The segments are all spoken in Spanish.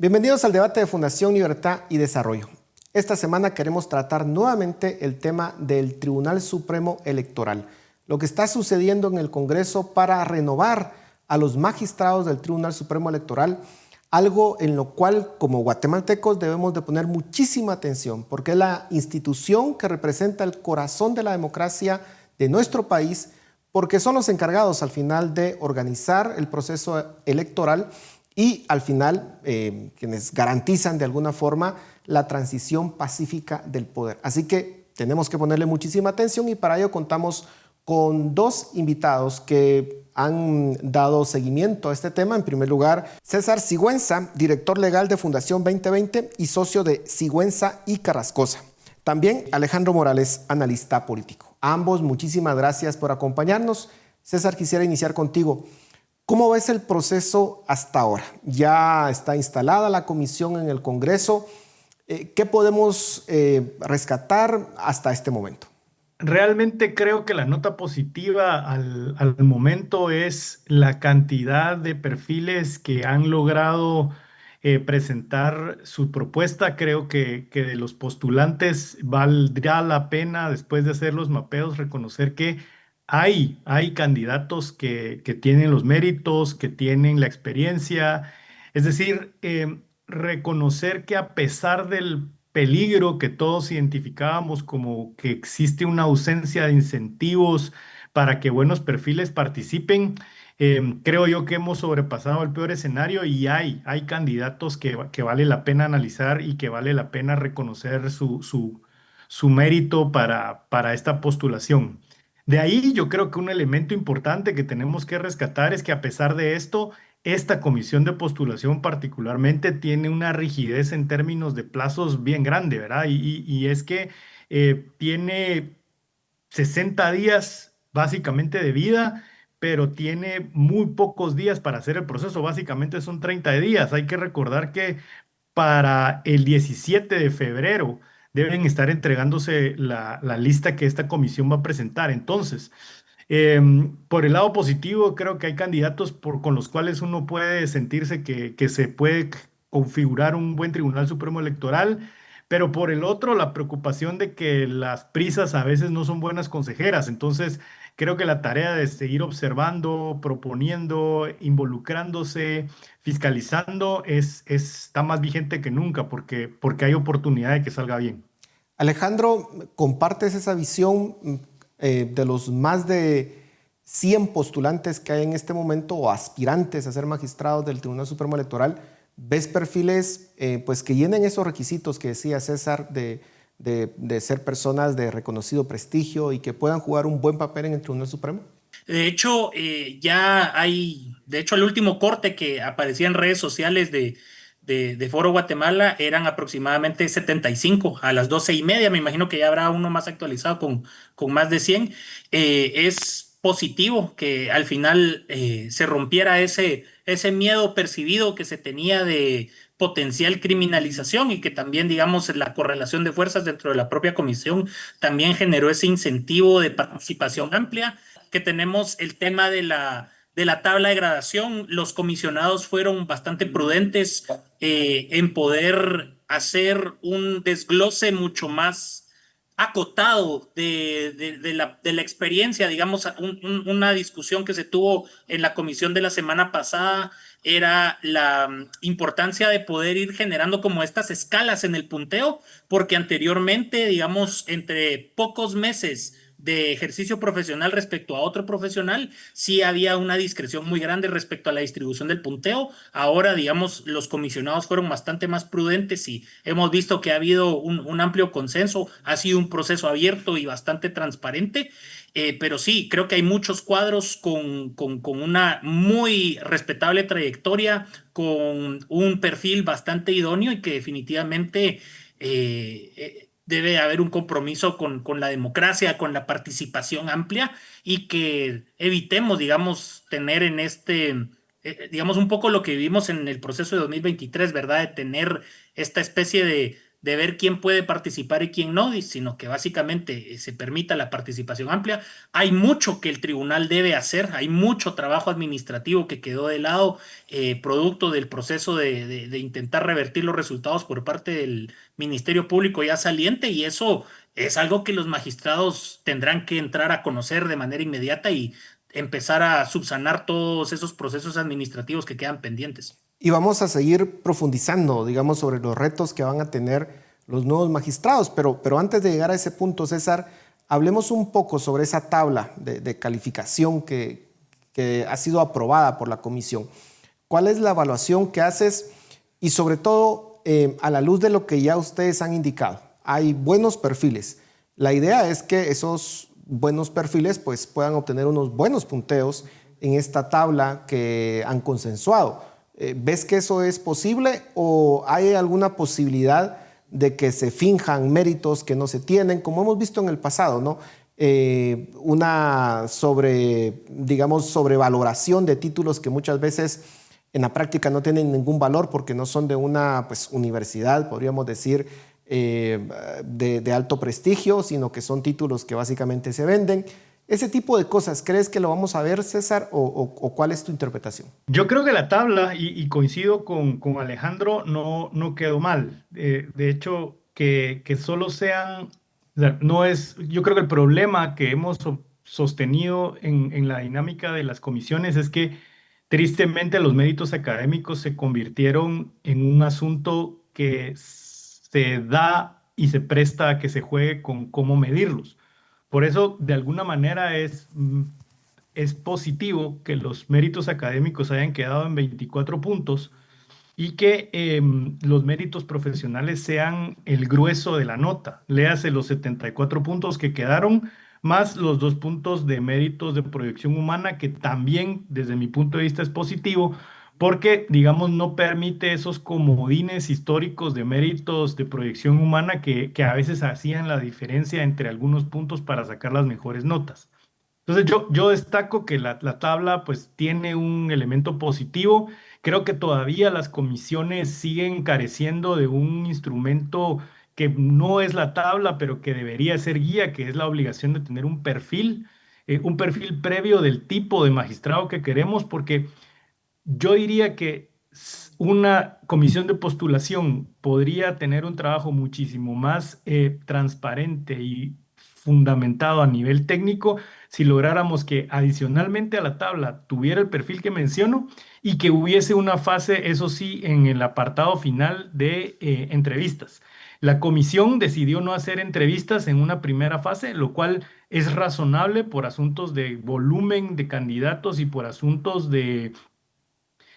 Bienvenidos al debate de Fundación Libertad y Desarrollo. Esta semana queremos tratar nuevamente el tema del Tribunal Supremo Electoral, lo que está sucediendo en el Congreso para renovar a los magistrados del Tribunal Supremo Electoral, algo en lo cual como guatemaltecos debemos de poner muchísima atención, porque es la institución que representa el corazón de la democracia de nuestro país, porque son los encargados al final de organizar el proceso electoral y al final quienes garantizan de alguna forma la transición pacífica del poder. Así que tenemos que ponerle muchísima atención y para ello contamos con dos invitados que han dado seguimiento a este tema. En primer lugar, César Sigüenza, director legal de Fundación 2020 y socio de Sigüenza y Carrascosa. También Alejandro Morales, analista político. A ambos, muchísimas gracias por acompañarnos. César, quisiera iniciar contigo. ¿Cómo ves el proceso hasta ahora? Ya está instalada la comisión en el Congreso. ¿Qué podemos rescatar hasta este momento? Realmente creo que la nota positiva al momento es la cantidad de perfiles que han logrado presentar su propuesta. Creo que de los postulantes valdrá la pena, después de hacer los mapeos, reconocer que hay candidatos que tienen los méritos, que tienen la experiencia. Es decir, reconocer que a pesar del peligro que todos identificábamos como que existe una ausencia de incentivos para que buenos perfiles participen, creo yo que hemos sobrepasado el peor escenario y hay candidatos que vale la pena analizar y que vale la pena reconocer su mérito para esta postulación. De ahí yo creo que un elemento importante que tenemos que rescatar es que a pesar de esto, esta comisión de postulación particularmente tiene una rigidez en términos de plazos bien grande, ¿verdad? Y es que tiene 60 días básicamente de vida, pero tiene muy pocos días para hacer el proceso, básicamente son 30 días. Hay que recordar que para el 17 de febrero deben estar entregándose la lista que esta comisión va a presentar. Entonces, por el lado positivo, creo que hay candidatos con los cuales uno puede sentirse que se puede configurar un buen Tribunal Supremo Electoral, pero por el otro, la preocupación de que las prisas a veces no son buenas consejeras. Entonces, creo que la tarea de seguir observando, proponiendo, involucrándose, fiscalizando, está más vigente que nunca porque hay oportunidad de que salga bien. Alejandro, ¿compartes esa visión de los más de 100 postulantes que hay en este momento o aspirantes a ser magistrados del Tribunal Supremo Electoral? ¿Ves perfiles pues que llenen esos requisitos que decía César de ser personas de reconocido prestigio y que puedan jugar un buen papel en el Tribunal Supremo? De hecho, el último corte que aparecía en redes sociales de Foro Guatemala eran aproximadamente 75 a las 12:30. Me imagino que ya habrá uno más actualizado con más de 100. Es positivo que al final se rompiera ese miedo percibido que se tenía de potencial criminalización y que también, digamos, la correlación de fuerzas dentro de la propia comisión también generó ese incentivo de participación amplia. Que tenemos el tema de la tabla de gradación. Los comisionados fueron bastante prudentes en poder hacer un desglose mucho más acotado de la experiencia. Digamos, una discusión que se tuvo en la comisión de la semana pasada era la importancia de poder ir generando como estas escalas en el punteo, porque anteriormente, digamos, entre pocos meses de ejercicio profesional respecto a otro profesional, sí había una discreción muy grande respecto a la distribución del punteo. Ahora, digamos, los comisionados fueron bastante más prudentes y hemos visto que ha habido un amplio consenso. Ha sido un proceso abierto y bastante transparente. Pero sí, creo que hay muchos cuadros con una muy respetable trayectoria, con un perfil bastante idóneo y que definitivamente debe haber un compromiso con la democracia, con la participación amplia y que evitemos, digamos, tener digamos, un poco lo que vivimos en el proceso de 2023, ¿verdad? De tener esta especie de ver quién puede participar y quién no, sino que básicamente se permita la participación amplia. Hay mucho que el tribunal debe hacer, hay mucho trabajo administrativo que quedó de lado, producto del proceso de intentar revertir los resultados por parte del Ministerio Público ya saliente, y eso es algo que los magistrados tendrán que entrar a conocer de manera inmediata y empezar a subsanar todos esos procesos administrativos que quedan pendientes. Y vamos a seguir profundizando, digamos, sobre los retos que van a tener los nuevos magistrados. Pero antes de llegar a ese punto, César, hablemos un poco sobre esa tabla de calificación que ha sido aprobada por la comisión. ¿Cuál es la evaluación que haces? Y sobre todo, a la luz de lo que ya ustedes han indicado, hay buenos perfiles. La idea es que esos buenos perfiles pues, puedan obtener unos buenos punteos en esta tabla que han consensuado. ¿Ves que eso es posible o hay alguna posibilidad de que se finjan méritos que no se tienen, como hemos visto en el pasado, ¿no? Una sobrevaloración de títulos que muchas veces en la práctica no tienen ningún valor porque no son de una universidad, podríamos decir, de alto prestigio, sino que son títulos que básicamente se venden. Ese tipo de cosas, ¿crees que lo vamos a ver, César, o cuál es tu interpretación? Yo creo que la tabla, y coincido con Alejandro, no quedó mal. De hecho, que solo sean, o sea, no es, yo creo que el problema que hemos sostenido en la dinámica de las comisiones es que tristemente los méritos académicos se convirtieron en un asunto que se da y se presta a que se juegue con cómo medirlos. Por eso, de alguna manera, es positivo que los méritos académicos hayan quedado en 24 puntos y que los méritos profesionales sean el grueso de la nota. Léase los 74 puntos que quedaron, más los 2 puntos de méritos de proyección humana, que también, desde mi punto de vista, es positivo, porque, digamos, no permite esos comodines históricos de méritos de proyección humana que a veces hacían la diferencia entre algunos puntos para sacar las mejores notas. Entonces yo destaco que la tabla pues tiene un elemento positivo. Creo que todavía las comisiones siguen careciendo de un instrumento que no es la tabla, pero que debería ser guía, que es la obligación de tener un perfil previo del tipo de magistrado que queremos, porque yo diría que una comisión de postulación podría tener un trabajo muchísimo más transparente y fundamentado a nivel técnico si lográramos que adicionalmente a la tabla tuviera el perfil que menciono y que hubiese una fase, eso sí, en el apartado final de entrevistas. La comisión decidió no hacer entrevistas en una primera fase, lo cual es razonable por asuntos de volumen de candidatos y por asuntos de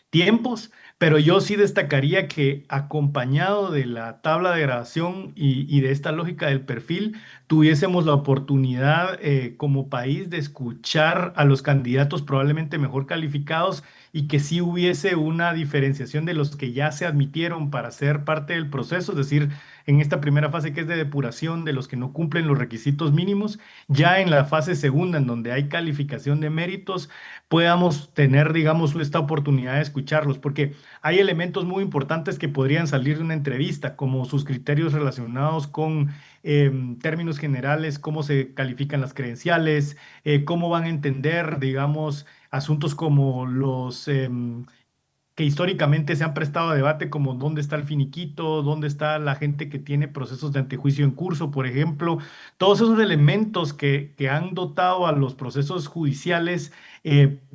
tiempos, pero yo sí destacaría que acompañado de la tabla de grabación y de esta lógica del perfil, tuviésemos la oportunidad como país de escuchar a los candidatos probablemente mejor calificados y que sí hubiese una diferenciación de los que ya se admitieron para ser parte del proceso, es decir, en esta primera fase que es de depuración de los que no cumplen los requisitos mínimos, ya en la fase segunda, en donde hay calificación de méritos, podamos tener, digamos, esta oportunidad de escucharlos, porque hay elementos muy importantes que podrían salir de una entrevista, como sus criterios relacionados con términos generales, cómo se califican las credenciales, cómo van a entender, digamos, asuntos como los que históricamente se han prestado a debate, como dónde está el finiquito, dónde está la gente que tiene procesos de antejuicio en curso, por ejemplo. Todos esos elementos que han dotado a los procesos judiciales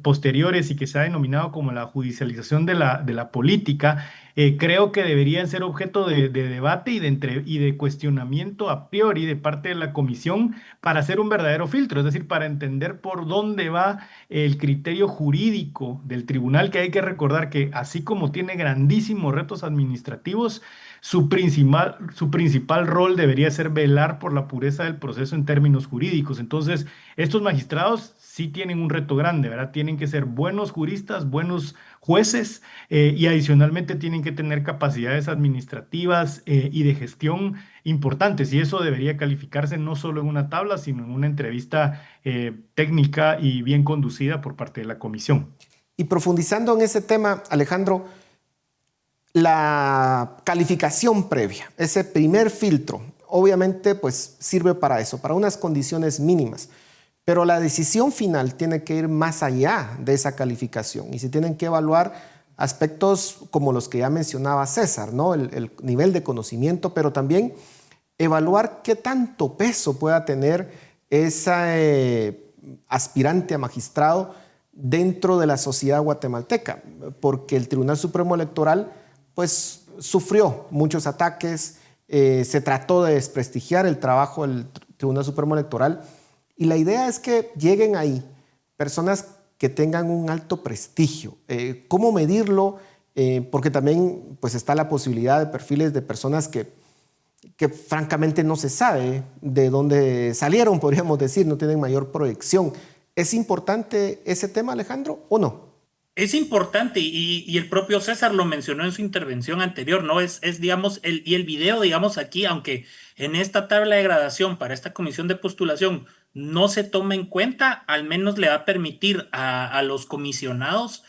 posteriores y que se ha denominado como la judicialización de la política, creo que deberían ser objeto de debate y de cuestionamiento a priori de parte de la comisión para hacer un verdadero filtro, es decir, para entender por dónde va el criterio jurídico del tribunal, que hay que recordar que así como tiene grandísimos retos administrativos, su principal rol debería ser velar por la pureza del proceso en términos jurídicos. Entonces, estos magistrados sí tienen un reto grande, ¿verdad? Tienen que ser buenos juristas, buenos jueces y adicionalmente tienen que tener capacidades administrativas y de gestión importantes. Y eso debería calificarse no solo en una tabla, sino en una entrevista técnica y bien conducida por parte de la comisión. Y profundizando en ese tema, Alejandro, La calificación previa, ese primer filtro, obviamente pues sirve para eso, para unas condiciones mínimas. Pero la decisión final tiene que ir más allá de esa calificación y se tienen que evaluar aspectos como los que ya mencionaba César, ¿no? El nivel de conocimiento, pero también evaluar qué tanto peso pueda tener ese aspirante a magistrado dentro de la sociedad guatemalteca, porque el Tribunal Supremo Electoral pues sufrió muchos ataques, se trató de desprestigiar el trabajo del Tribunal Supremo Electoral y la idea es que lleguen ahí personas que tengan un alto prestigio. ¿Cómo medirlo? Porque también pues, está la posibilidad de perfiles de personas que francamente no se sabe de dónde salieron, podríamos decir, no tienen mayor proyección. ¿Es importante ese tema, Alejandro, o no? Es importante y el propio César lo mencionó en su intervención anterior, ¿no? Digamos, el video, digamos, aquí, aunque en esta tabla de gradación para esta comisión de postulación no se toma en cuenta, al menos le va a permitir a los comisionados,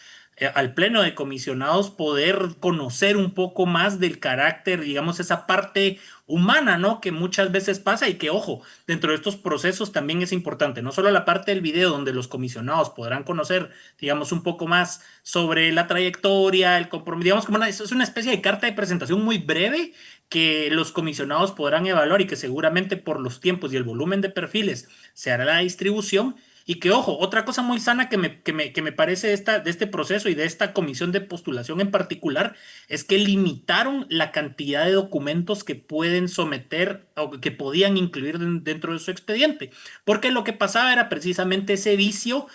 al pleno de comisionados, poder conocer un poco más del carácter, digamos, esa parte humana, ¿no? Que muchas veces pasa y que, ojo, dentro de estos procesos también es importante, no solo la parte del video donde los comisionados podrán conocer, digamos, un poco más sobre la trayectoria, el compromiso, digamos, es una especie de carta de presentación muy breve que los comisionados podrán evaluar y que seguramente por los tiempos y el volumen de perfiles se hará la distribución. Y que, ojo, otra cosa muy sana que me parece de este proceso y de esta comisión de postulación en particular es que limitaron la cantidad de documentos que pueden someter o que podían incluir dentro de su expediente. Porque lo que pasaba era precisamente ese vicio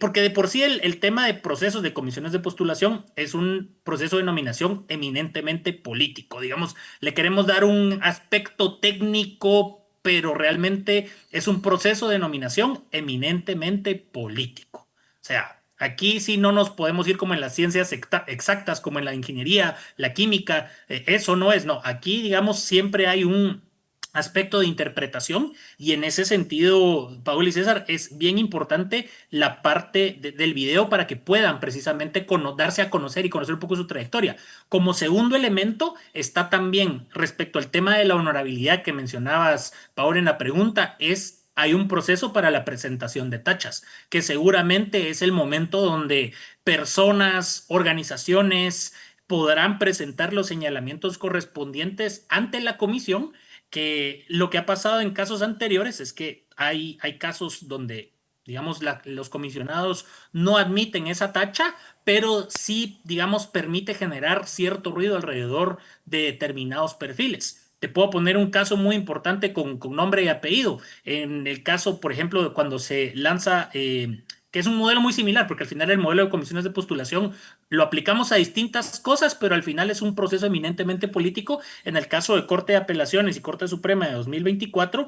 porque de por sí el tema de procesos de comisiones de postulación es un proceso de nominación eminentemente político. Digamos, le queremos dar un aspecto técnico, pero realmente es un proceso de nominación eminentemente político. O sea, aquí sí no nos podemos ir como en las ciencias exactas, como en la ingeniería, la química, eso no es, no. Aquí, digamos, siempre hay un aspecto de interpretación y en ese sentido, Paul y César, es bien importante la parte del video para que puedan precisamente darse a conocer y conocer un poco su trayectoria. Como segundo elemento está también respecto al tema de la honorabilidad que mencionabas, Paul, en la pregunta, hay un proceso para la presentación de tachas, que seguramente es el momento donde personas, organizaciones podrán presentar los señalamientos correspondientes ante la comisión, que lo que ha pasado en casos anteriores es que hay casos donde, digamos, los comisionados no admiten esa tacha, pero sí, digamos, permite generar cierto ruido alrededor de determinados perfiles. Te puedo poner un caso muy importante con nombre y apellido. En el caso, por ejemplo, de cuando se lanza, que es un modelo muy similar, porque al final el modelo de comisiones de postulación lo aplicamos a distintas cosas, pero al final es un proceso eminentemente político. En el caso de Corte de Apelaciones y Corte Suprema de 2024,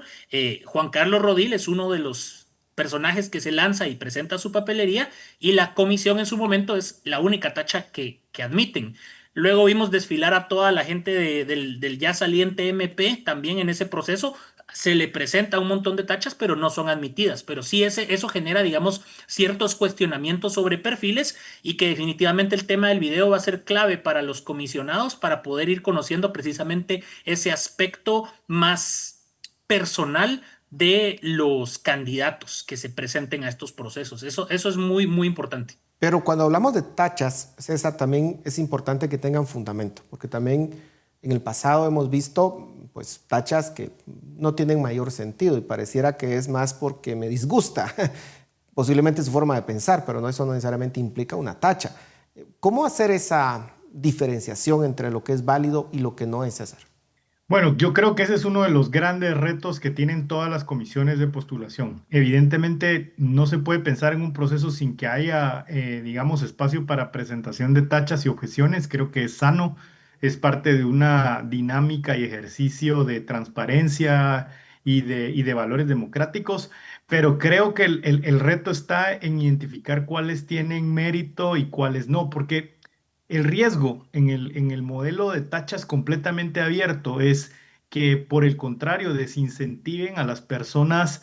Juan Carlos Rodil es uno de los personajes que se lanza y presenta su papelería y la comisión en su momento es la única tacha que admiten. Luego vimos desfilar a toda la gente del ya saliente MP también en ese proceso. Se le presenta un montón de tachas, pero no son admitidas. Pero sí eso genera, digamos, ciertos cuestionamientos sobre perfiles y que definitivamente el tema del video va a ser clave para los comisionados para poder ir conociendo precisamente ese aspecto más personal de los candidatos que se presenten a estos procesos. Eso es muy, muy importante. Pero cuando hablamos de tachas, César, también es importante que tengan fundamento, porque también en el pasado hemos visto pues, tachas que no tienen mayor sentido y pareciera que es más porque me disgusta, posiblemente su forma de pensar, pero eso no necesariamente implica una tacha. ¿Cómo hacer esa diferenciación entre lo que es válido y lo que no es, César? Bueno, yo creo que ese es uno de los grandes retos que tienen todas las comisiones de postulación. Evidentemente, no se puede pensar en un proceso sin que haya, digamos, espacio para presentación de tachas y objeciones. Creo que es sano, es parte de una dinámica y ejercicio de transparencia y de valores democráticos, pero creo que el reto está en identificar cuáles tienen mérito y cuáles no, porque el riesgo en el modelo de tachas completamente abierto es que, por el contrario, desincentiven a las personas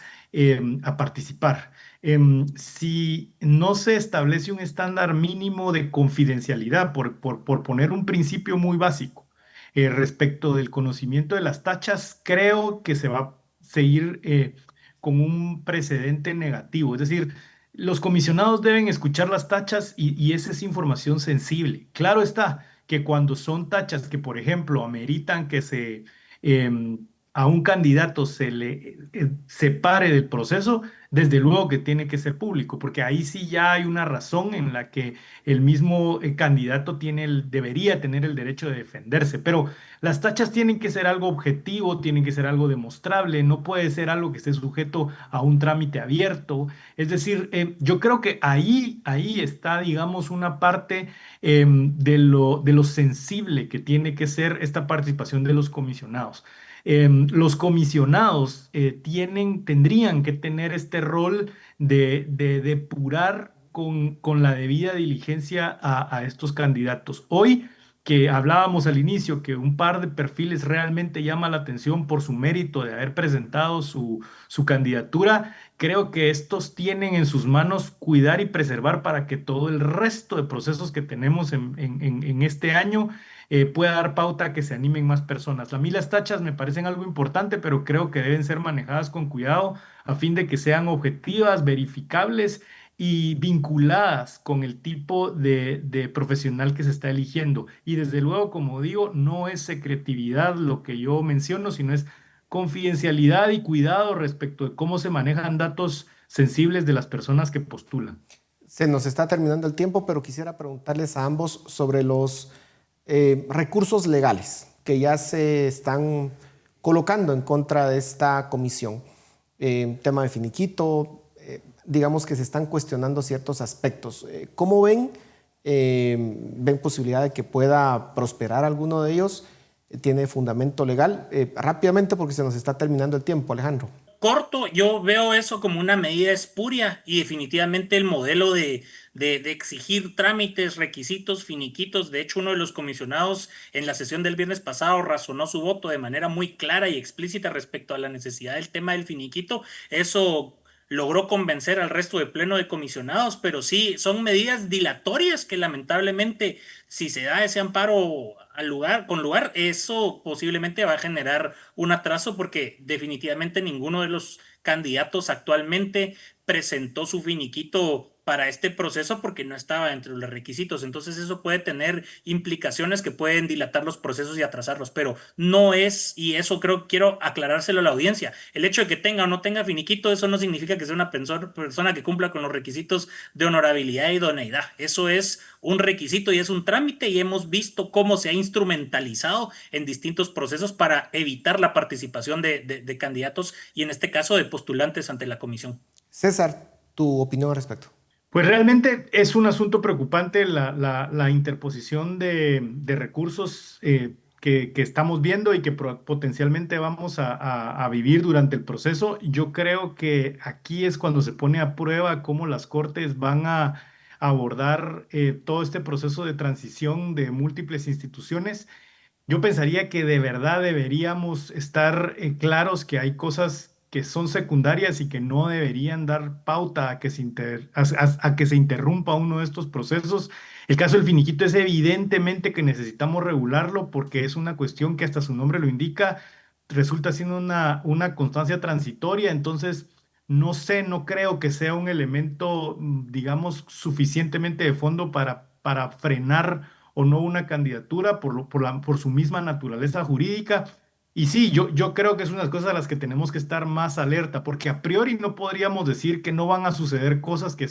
a participar. Si no se establece un estándar mínimo de confidencialidad, por poner un principio muy básico, respecto del conocimiento de las tachas, creo que se va a seguir con un precedente negativo. Es decir, los comisionados deben escuchar las tachas y esa es información sensible. Claro está que cuando son tachas que, por ejemplo, ameritan que em, a un candidato se le separe del proceso, desde luego que tiene que ser público, porque ahí sí ya hay una razón en la que el mismo candidato debería tener el derecho de defenderse. Pero las tachas tienen que ser algo objetivo, tienen que ser algo demostrable, no puede ser algo que esté sujeto a un trámite abierto. Es decir, yo creo que ahí está, digamos, una parte de lo sensible que tiene que ser esta participación de los comisionados. Los comisionados tendrían que tener este rol de depurar con la debida diligencia a estos candidatos. Hoy que hablábamos al inicio, que un par de perfiles realmente llama la atención por su mérito de haber presentado su candidatura, creo que estos tienen en sus manos cuidar y preservar para que todo el resto de procesos que tenemos en este año pueda dar pauta a que se animen más personas. A mí las tachas me parecen algo importante, pero creo que deben ser manejadas con cuidado a fin de que sean objetivas, verificables y vinculadas con el tipo de profesional que se está eligiendo. Y desde luego, como digo, no es secretividad lo que yo menciono, sino es confidencialidad y cuidado respecto de cómo se manejan datos sensibles de las personas que postulan. Se nos está terminando el tiempo, pero quisiera preguntarles a ambos sobre los recursos legales que ya se están colocando en contra de esta comisión. Tema de finiquito, digamos que se están cuestionando ciertos aspectos. ¿Cómo ven? ¿Ven posibilidad de que pueda prosperar alguno de ellos? ¿Tiene fundamento legal? Rápidamente, porque se nos está terminando el tiempo, Alejandro. Corto, yo veo eso como una medida espuria y definitivamente el modelo de exigir trámites, requisitos, finiquitos. De hecho, uno de los comisionados en la sesión del viernes pasado razonó su voto de manera muy clara y explícita respecto a la necesidad del tema del finiquito. Eso logró convencer al resto del pleno de comisionados, pero sí, son medidas dilatorias que lamentablemente, si se da ese amparo con lugar, eso posiblemente va a generar un atraso porque definitivamente ninguno de los candidatos actualmente presentó su finiquito para este proceso porque no estaba entre los requisitos. Entonces eso puede tener implicaciones que pueden dilatar los procesos y atrasarlos, pero no es, y eso quiero aclarárselo a la audiencia, el hecho de que tenga o no tenga finiquito, eso no significa que sea una persona que cumpla con los requisitos de honorabilidad e idoneidad. Eso es un requisito y es un trámite y hemos visto cómo se ha instrumentalizado en distintos procesos para evitar la participación de candidatos y en este caso de postulantes ante la comisión. César, tu opinión al respecto. Pues realmente es un asunto preocupante la interposición de recursos que estamos viendo y que potencialmente vamos a vivir durante el proceso. Yo creo que aquí es cuando se pone a prueba cómo las cortes van a abordar todo este proceso de transición de múltiples instituciones. Yo pensaría que de verdad deberíamos estar claros que hay cosas que son secundarias y que no deberían dar pauta a que a que se interrumpa uno de estos procesos. El caso del finiquito es evidentemente que necesitamos regularlo porque es una cuestión que hasta su nombre lo indica, resulta siendo una constancia transitoria, entonces no sé, no creo que sea un elemento, digamos, suficientemente de fondo para frenar o no una candidatura por su misma naturaleza jurídica. Y sí, yo creo que es una de las cosas a las que tenemos que estar más alerta, porque a priori no podríamos decir que no van a suceder cosas que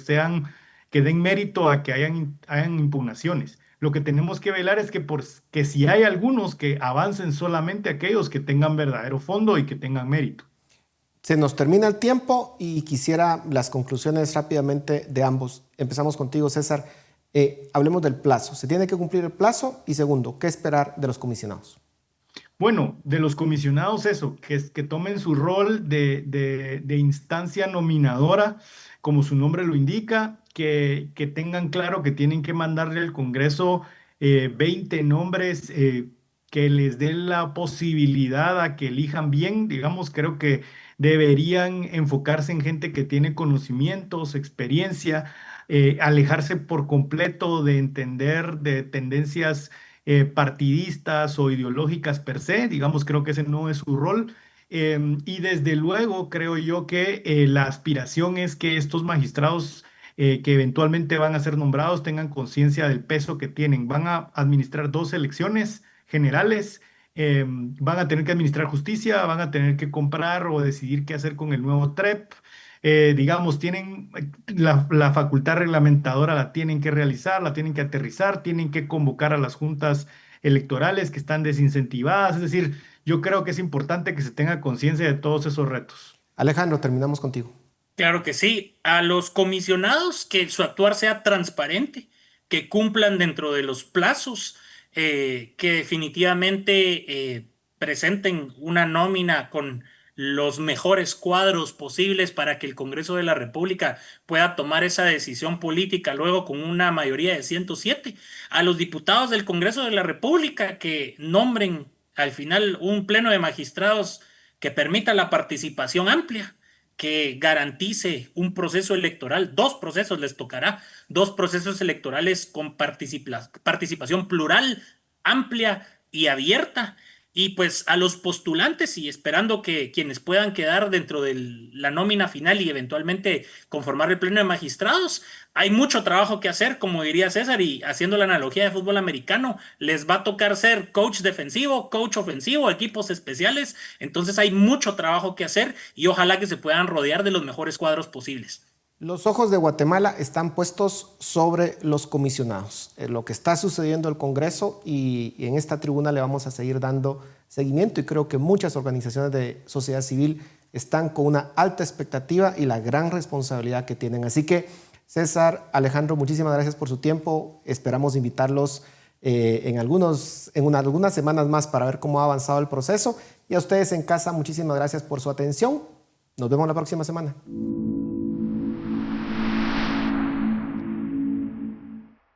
den mérito a que hayan impugnaciones. Lo que tenemos que velar es que si hay algunos que avancen solamente aquellos que tengan verdadero fondo y que tengan mérito. Se nos termina el tiempo y quisiera las conclusiones rápidamente de ambos. Empezamos contigo, César. Hablemos del plazo. ¿Se tiene que cumplir el plazo? Y segundo, ¿qué esperar de los comisionados? Bueno, de los comisionados eso, que tomen su rol de instancia nominadora, como su nombre lo indica, que tengan claro que tienen que mandarle al Congreso 20 nombres que les den la posibilidad a que elijan bien. Digamos, creo que deberían enfocarse en gente que tiene conocimientos, experiencia, alejarse por completo de entender de tendencias partidistas o ideológicas per se. Digamos, creo que ese no es su rol. Y desde luego creo yo que la aspiración es que estos magistrados que eventualmente van a ser nombrados tengan conciencia del peso que tienen. Van a administrar 2 elecciones generales, van a tener que administrar justicia, van a tener que comprar o decidir qué hacer con el nuevo TREP. Digamos, tienen la facultad reglamentadora, la tienen que realizar, la tienen que aterrizar, tienen que convocar a las juntas electorales que están desincentivadas. Es decir, yo creo que es importante que se tenga conciencia de todos esos retos. Alejandro, terminamos contigo. Claro que sí. A los comisionados, que su actuar sea transparente, que cumplan dentro de los plazos, que definitivamente presenten una nómina con los mejores cuadros posibles para que el Congreso de la República pueda tomar esa decisión política luego con una mayoría de 107. A los diputados del Congreso de la República que nombren al final un pleno de magistrados que permita la participación amplia, que garantice un proceso electoral. 2 procesos les tocará, 2 procesos electorales con participación plural, amplia y abierta. Y pues a los postulantes, y esperando que quienes puedan quedar dentro de la nómina final y eventualmente conformar el pleno de magistrados, hay mucho trabajo que hacer, como diría César, y haciendo la analogía de fútbol americano, les va a tocar ser coach defensivo, coach ofensivo, equipos especiales. Entonces hay mucho trabajo que hacer y ojalá que se puedan rodear de los mejores cuadros posibles. Los ojos de Guatemala están puestos sobre los comisionados, lo que está sucediendo en el Congreso, y en esta tribuna le vamos a seguir dando seguimiento, y creo que muchas organizaciones de sociedad civil están con una alta expectativa y la gran responsabilidad que tienen. Así que César, Alejandro, muchísimas gracias por su tiempo. Esperamos invitarlos en algunas semanas más para ver cómo ha avanzado el proceso, y a ustedes en casa muchísimas gracias por su atención. Nos vemos la próxima semana.